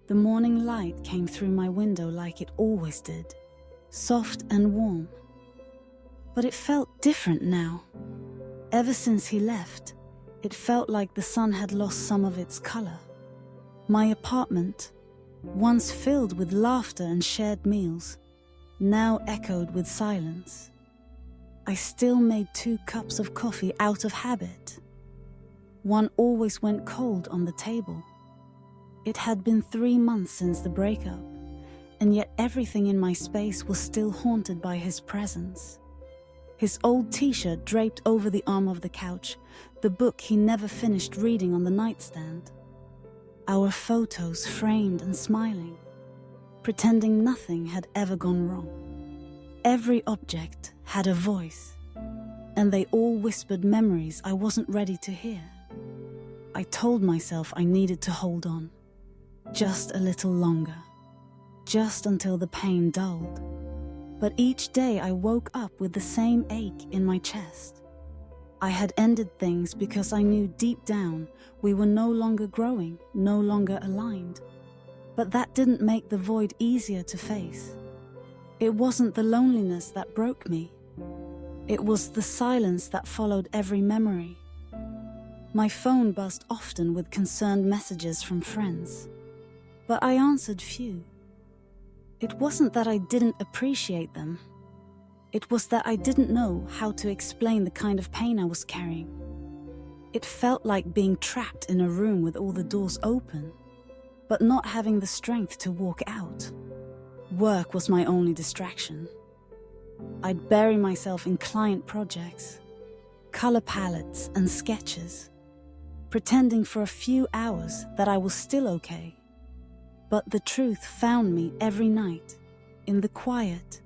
The morning light came through my window like it always did, soft and warm. But it felt different now. Ever since he left, it felt like the sun had lost some of its color. My apartment, once filled with laughter and shared meals, now echoed with silence. I still made 2 cups of coffee out of habit. One always went cold on the table. It had been 3 months since the breakup, and yet everything in my space was still haunted by his presence. His old t-shirt draped over the arm of the couch, the book he never finished reading on the nightstand. Our photos framed and smiling, pretending nothing had ever gone wrong. Every object had a voice, and they all whispered memories I wasn't ready to hear. I told myself I needed to hold on, just a little longer, just until the pain dulled. But each day I woke up with the same ache in my chest. I had ended things because I knew deep down we were no longer growing, no longer aligned. But that didn't make the void easier to face. It wasn't the loneliness that broke me. It was the silence that followed every memory. My phone buzzed often with concerned messages from friends, but I answered few. It wasn't that I didn't appreciate them. It was that I didn't know how to explain the kind of pain I was carrying. It felt like being trapped in a room with all the doors open, but not having the strength to walk out. Work was my only distraction. I'd bury myself in client projects, color palettes and sketches, pretending for a few hours that I was still okay. But the truth found me every night, in the quiet,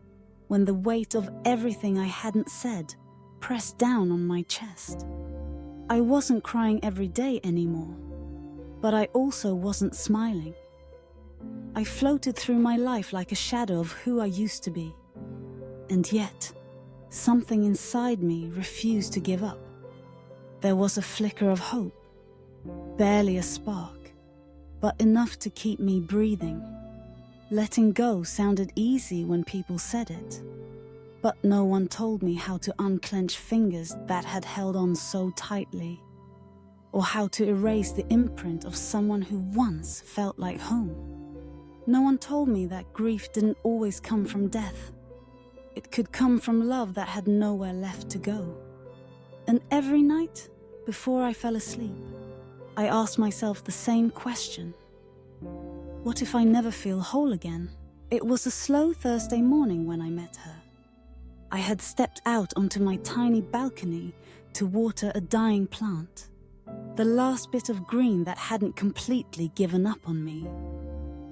when the weight of everything I hadn't said pressed down on my chest. I wasn't crying every day anymore, but I also wasn't smiling. I floated through my life like a shadow of who I used to be. And yet, something inside me refused to give up. There was a flicker of hope, barely a spark, but enough to keep me breathing. Letting go sounded easy when people said it, but no one told me how to unclench fingers that had held on so tightly, or how to erase the imprint of someone who once felt like home. No one told me that grief didn't always come from death. It could come from love that had nowhere left to go. And every night, before I fell asleep, I asked myself the same question. What if I never feel whole again? It was a slow Thursday morning when I met her. I had stepped out onto my tiny balcony to water a dying plant, the last bit of green that hadn't completely given up on me.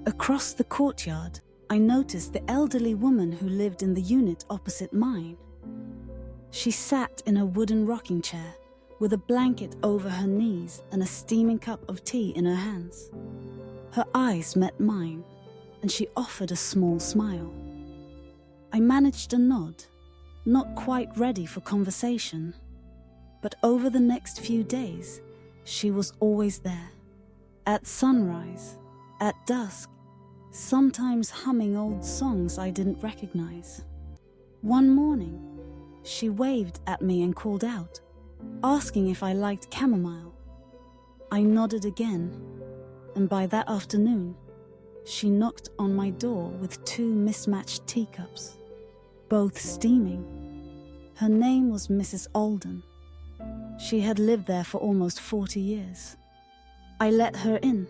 Across the courtyard, I noticed the elderly woman who lived in the unit opposite mine. She sat in a wooden rocking chair with a blanket over her knees and a steaming cup of tea in her hands. Her eyes met mine, and she offered a small smile. I managed a nod, not quite ready for conversation. But over the next few days, she was always there. At sunrise, at dusk, sometimes humming old songs I didn't recognize. One morning, she waved at me and called out, asking if I liked chamomile. I nodded again, and by that afternoon, she knocked on my door with 2 mismatched teacups, both steaming. Her name was Mrs. Alden. She had lived there for almost 40 years. I let her in,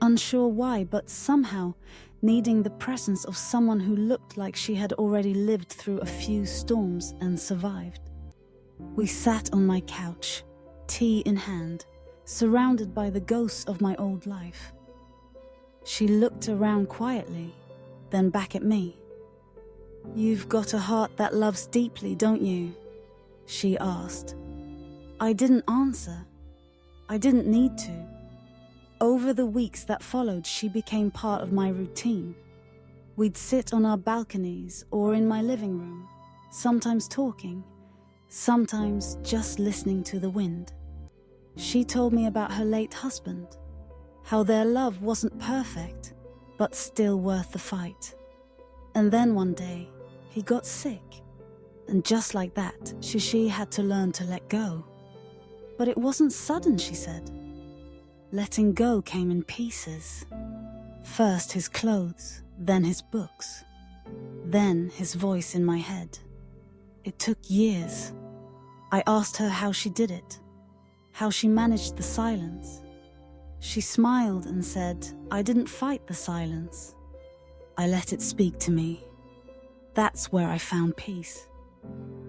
unsure why, but somehow needing the presence of someone who looked like she had already lived through a few storms and survived. We sat on my couch, tea in hand, surrounded by the ghosts of my old life. She looked around quietly, then back at me. "You've got a heart that loves deeply, don't you?" she asked. I didn't answer. I didn't need to. Over the weeks that followed, she became part of my routine. We'd sit on our balconies or in my living room, sometimes talking, sometimes just listening to the wind. She told me about her late husband, how their love wasn't perfect, but still worth the fight. And then one day, he got sick. And just like that, Shishi had to learn to let go. But it wasn't sudden, she said. Letting go came in pieces. First his clothes, then his books, then his voice in my head. It took years. I asked her how she did it, how she managed the silence. She smiled and said, I didn't fight the silence. I let it speak to me. That's where I found peace.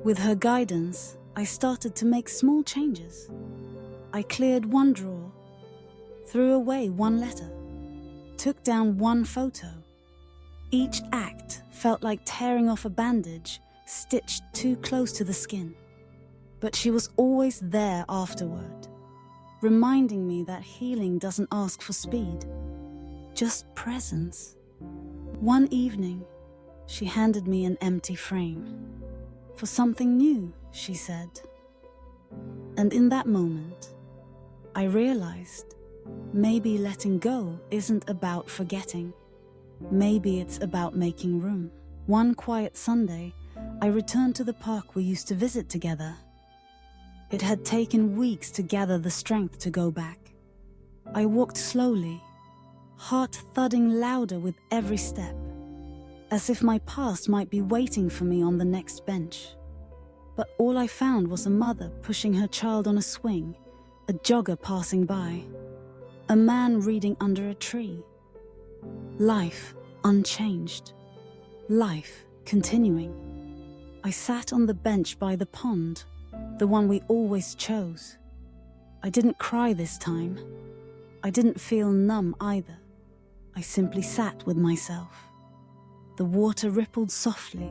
With her guidance, I started to make small changes. I cleared one drawer, threw away one letter, took down one photo. Each act felt like tearing off a bandage stitched too close to the skin. But she was always there afterward, reminding me that healing doesn't ask for speed, just presence. One evening, she handed me an empty frame. For something new, she said. And in that moment, I realized maybe letting go isn't about forgetting. Maybe it's about making room. One quiet Sunday, I returned to the park we used to visit together. It had taken weeks to gather the strength to go back. I walked slowly, heart thudding louder with every step, as if my past might be waiting for me on the next bench. But all I found was a mother pushing her child on a swing, a jogger passing by, a man reading under a tree. Life unchanged. Life continuing. I sat on the bench by the pond, the one we always chose. I didn't cry this time. I didn't feel numb either. I simply sat with myself. The water rippled softly,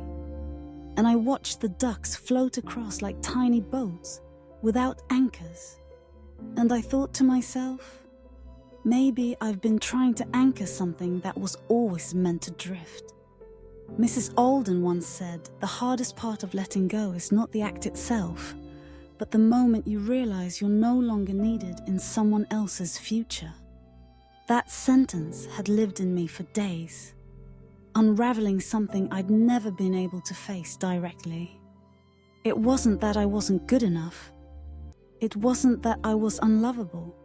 and I watched the ducks float across like tiny boats without anchors. And I thought to myself, maybe I've been trying to anchor something that was always meant to drift. Mrs. Alden once said, the hardest part of letting go is not the act itself, but the moment you realize you're no longer needed in someone else's future. That sentence had lived in me for days, unraveling something I'd never been able to face directly. It wasn't that I wasn't good enough. It wasn't that I was unlovable.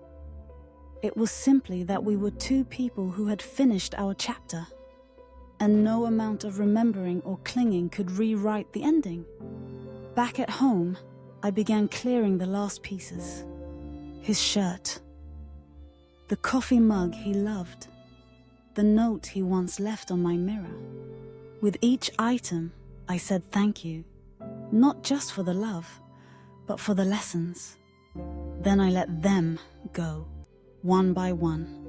It was simply that we were two people who had finished our chapter, and no amount of remembering or clinging could rewrite the ending. Back at home, I began clearing the last pieces. His shirt, the coffee mug he loved, the note he once left on my mirror. With each item, I said thank you, not just for the love, but for the lessons. Then I let them go, one by one,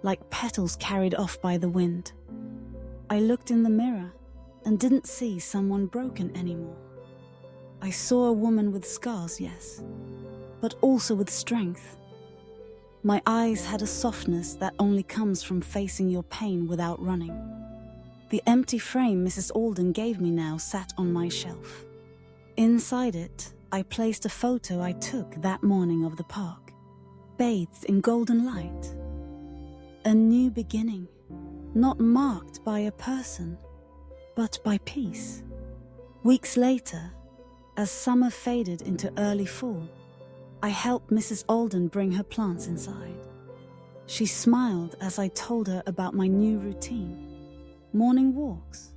like petals carried off by the wind. I looked in the mirror and didn't see someone broken anymore. I saw a woman with scars, yes, but also with strength. My eyes had a softness that only comes from facing your pain without running. The empty frame Mrs. Alden gave me now sat on my shelf. Inside it, I placed a photo I took that morning of the park, bathed in golden light. A new beginning, not marked by a person, but by peace. Weeks later, as summer faded into early fall, I helped Mrs. Alden bring her plants inside. She smiled as I told her about my new routine, morning walks,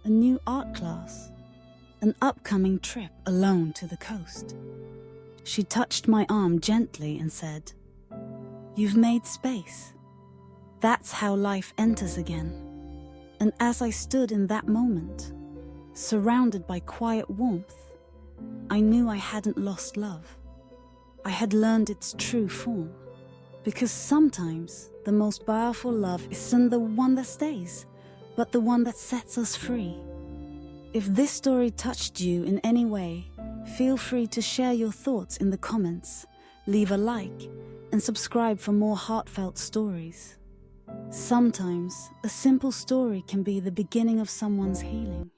a new art class, an upcoming trip alone to the coast. She touched my arm gently and said, "You've made space. That's how life enters again." And as I stood in that moment, surrounded by quiet warmth, I knew I hadn't lost love. I had learned its true form. Because sometimes the most powerful love isn't the one that stays, but the one that sets us free. If this story touched you in any way, feel free to share your thoughts in the comments, leave a like, and subscribe for more heartfelt stories. Sometimes a simple story can be the beginning of someone's healing.